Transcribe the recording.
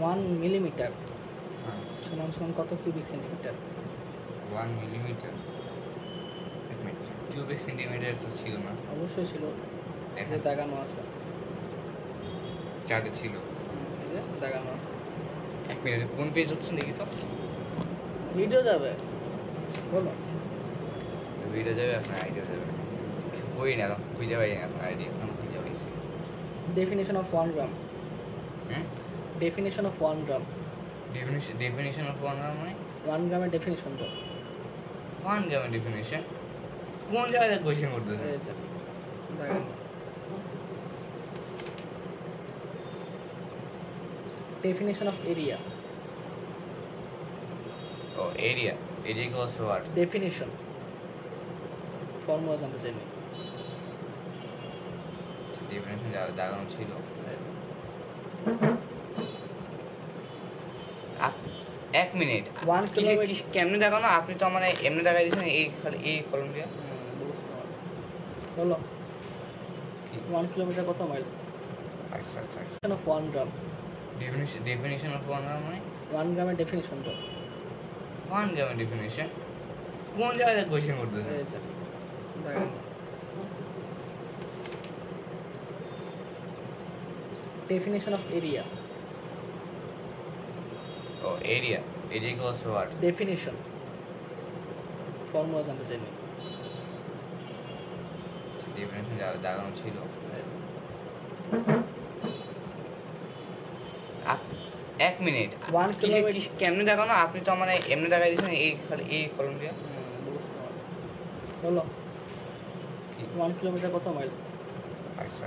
1 millimetre হ্যাঁ সমান সমান কত cubic centimetre? 1 millimetre cubic centimetre তো ছিল না, অবশ্যই ছিল, এই যে দেখা দাগানো আছে। চার্টে ছিল। এই যে দাগানো আছে। 1 মিনিট কোন পেজ হচ্ছে দেখি তো। ভিডিও যাবে, বলো। ভিডিও যাবে, আপনার আইডিয়া যাবে। কই না খুঁজে পাই না আপনার আইডিয়া, এখন খুঁজে পাইছি। ডেফিনেশন অফ 1 গ্রাম। হ্যাঁ definition of 1 gram. Definition of 1 গ্রাম মানে 1 গ্রামের ডেফিনেশন তো 1 গ্রামের ডেফিনিশন কোন জায়গায় কোশ্চেন করতেছে? এই যে দাগানো। Definition of area. ও area equals to what? Definition, formula জানতে চাইনি। ডেফিনিশন দাগানো ছিল। এক মিনিট, 1 কিলোমিটার কেমনে দেখানো? আপনি তো আমার এমনি দেখাই দিয়েছেন এই খালি এই কলম দিয়ে। বলো 1 কিলোমিটার কত মাইল? আচ্ছা অফ 1 গ্রাম। ডেফিনিশন অফ 1 গ্রাম মানে 1 গ্রামের ডেফিনেশন তো 1 গ্রামের ডেফিনিশন কোন জায়গায় কোশ্চেন করতেছে? এই যে দাগানো। Definition of area. ও area equals to what? Definition, formula জানতে চাইনি। ডেফিনিশন দাগানো ছিল। এক মিনিট, 1 কিলোমিটার কেমনে দেখানো? আপনি তো আমার এমনি দেখাই দিয়েছেন এই খালি এই কলম দিয়ে। বলো 1 কিলোমিটার কত মাইল? আচ্ছা